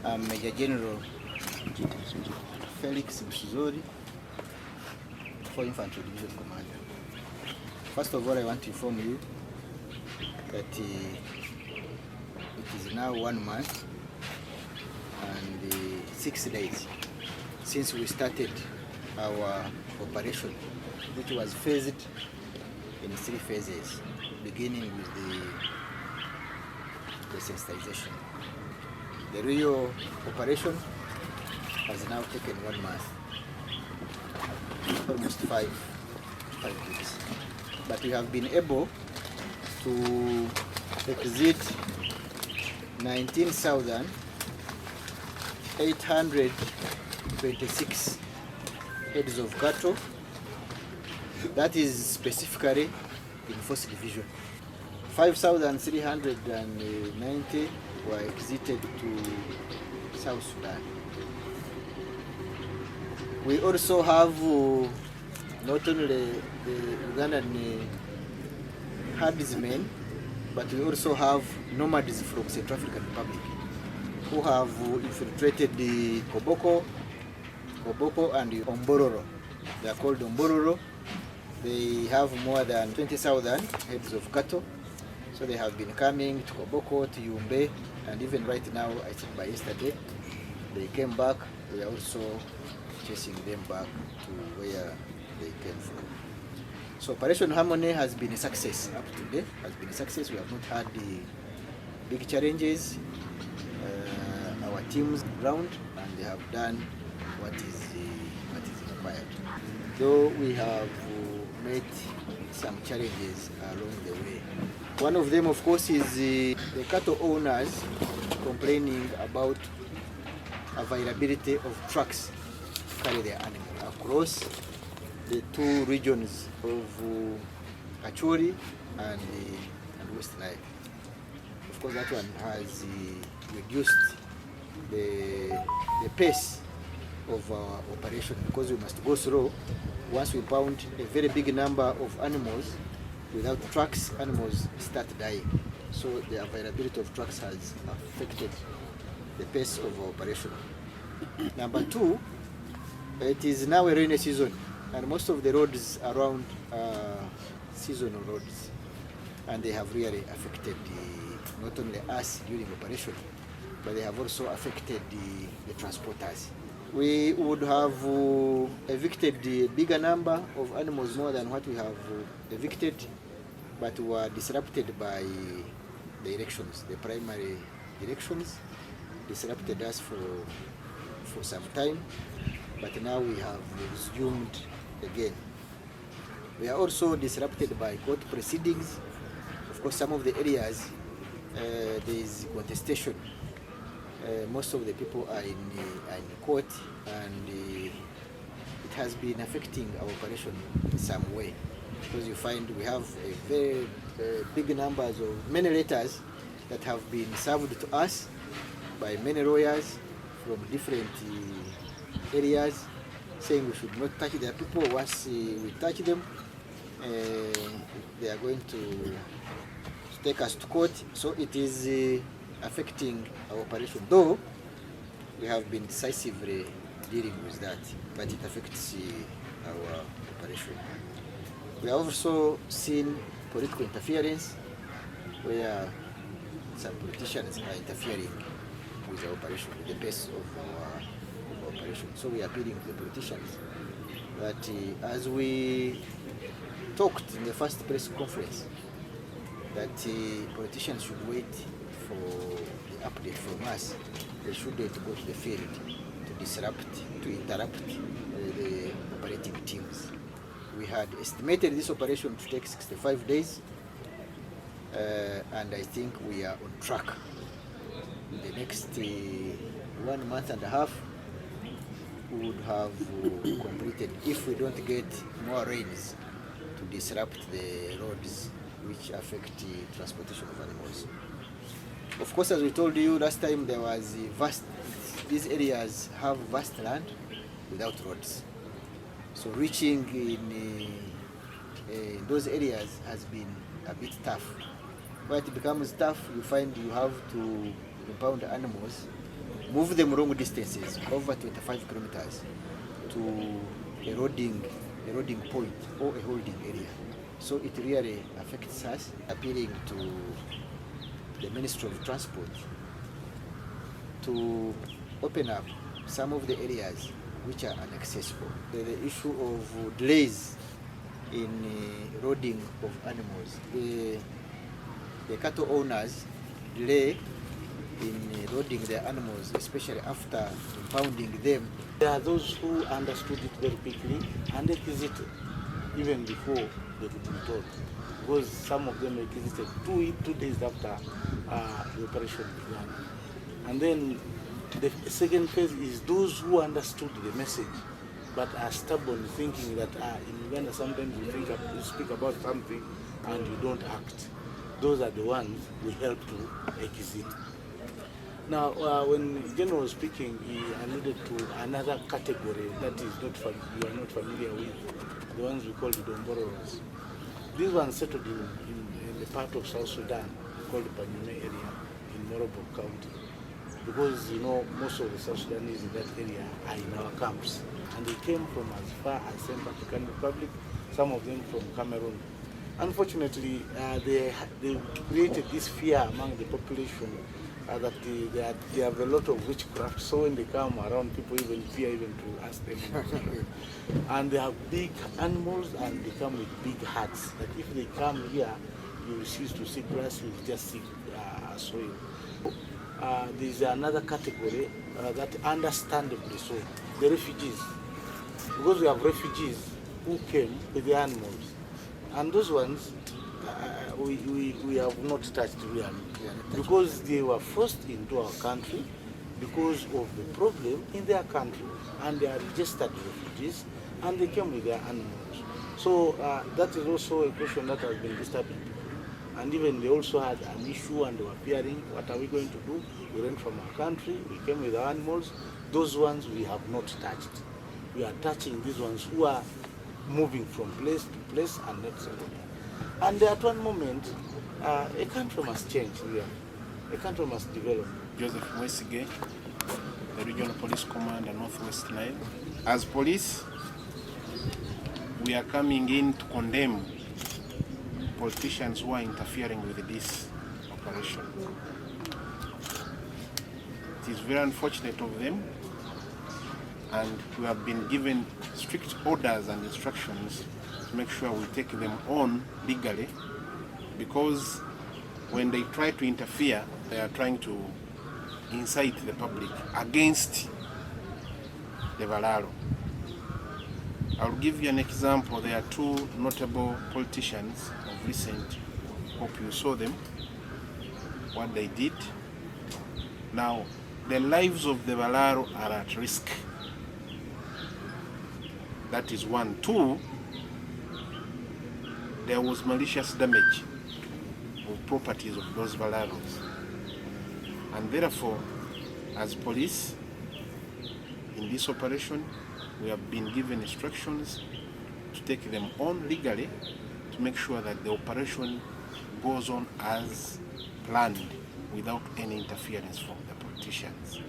I'm Major General Felix Busizoori, for Infantry Division Commander. First of all, I want to inform you that it is now 1 month and 6 days since we started our operation, which was phased in 3 phases, beginning with the sensitization. The real operation has now taken 1 month, almost five weeks. But we have been able to exit 19,826 heads of cattle. That is specifically in 4th Division. 5,390 were exited to South Sudan. We also have not only the Ugandan herdsmen, but we also have nomads from Central African Republic who have infiltrated the Koboko and the Ombororo. They are called Ombororo. They have more than 20,000 heads of cattle. So they have been coming to Koboko, to Yumbe, and even right now, I think by yesterday, they came back. We are also chasing them back to where they came from. So Operation Harmony has been a success up to today. Has been a success. We have not had the big challenges. Our teams ground, and they have done what is required. Though we have met some challenges along the way. One of them, of course, is the cattle owners complaining about availability of trucks to carry their animals across the 2 regions of Acholi and West Nile. Of course, that one has reduced the pace of our operation, because we must go slow. Once we found a very big number of animals, without trucks, animals start dying. So the availability of trucks has affected the pace of our operation. Number 2, it is now a rainy season, and most of the roads around are seasonal roads, and they have really affected not only us during operation, but they have also affected the transporters. We would have evicted a bigger number of animals, more than what we have evicted, but were disrupted by the elections. The primary elections disrupted us for some time, but now we have resumed again. We are also disrupted by court proceedings. Of course, some of the areas there is contestation. Most of the people are in court, and it has been affecting our operation in some way, because you find we have a very big numbers of many letters that have been served to us by many lawyers from different areas, saying we should not touch their people. Once we touch them, they are going to take us to court. So it is affecting our operation, though we have been decisively dealing with that, but it affects our operation. We have also seen political interference, where some politicians are interfering with our operation, with the pace of our operation. So we are appealing to the politicians that as we talked in the first press conference, that politicians should wait for the update from us. They shouldn't go to the field to interrupt the operating teams. We had estimated this operation to take 65 days, and I think we are on track. In the next 1 month and a half, we would have completed, if we don't get more rains to disrupt the roads which affect the transportation of animals. Of course, as we told you last time, there was these areas have vast land without roads. So reaching in those areas has been a bit tough. Where it becomes tough, you find you have to impound animals move them long distances, over 25 kilometers, to a loading point or a holding area. So it really affects us, appealing to the Ministry of Transport to open up some of the areas which are inaccessible. The issue of delays in loading of animals. The cattle owners delay in loading their animals, especially after impounding them. There are those who understood it very quickly and requisited even before they could be told, because some of them requisited 2 days after the operation began. And then the second phase is those who understood the message but are stubborn, thinking that in Uganda sometimes you speak about something and you don't act. Those are the ones we help to exit. Now, when General was speaking, he alluded to another category that is you are not familiar with, the ones we call the Domboros. These ones settled in the part of South Sudan called the Panyume area in Morobo County. Because most of the South Sudanese in that area are in our camps, and they came from as far as Central African Republic, some of them from Cameroon. Unfortunately, they created this fear among the population that they have a lot of witchcraft. So when they come around, people even fear even to ask them. And they have big animals, and they come with big hearts. That if they come here, you refuse to see grass, you just see soil. There's another category that understandably so, the refugees. Because we have refugees who came with the animals. And those ones, we have not touched really. Because they were forced into our country because of the problem in their country. And they are registered refugees, and they came with their animals. So that is also a question that has been disturbing people. And even they also had an issue, and they were fearing, what are we going to do? We ran from our country, we came with our animals. Those ones we have not touched. We are touching these ones who are moving from place to place and not settling. And at one moment, a country must change here. A country must develop. Joseph Wesige, the Regional Police Commander, Northwest Nile. As police, we are coming in to condemn politicians who are interfering with this operation. It is very unfortunate of them, and we have been given strict orders and instructions to make sure we take them on legally, because when they try to interfere, they are trying to incite the public against the Balaalo. I'll give you an example. There are 2 notable politicians of recent. Hope you saw them, what they did. Now, the lives of the Balaalo are at risk. That is 1. 2, there was malicious damage of properties of those Balaalos. And therefore, as police, in this operation, we have been given instructions to take them on legally to make sure that the operation goes on as planned without any interference from the politicians.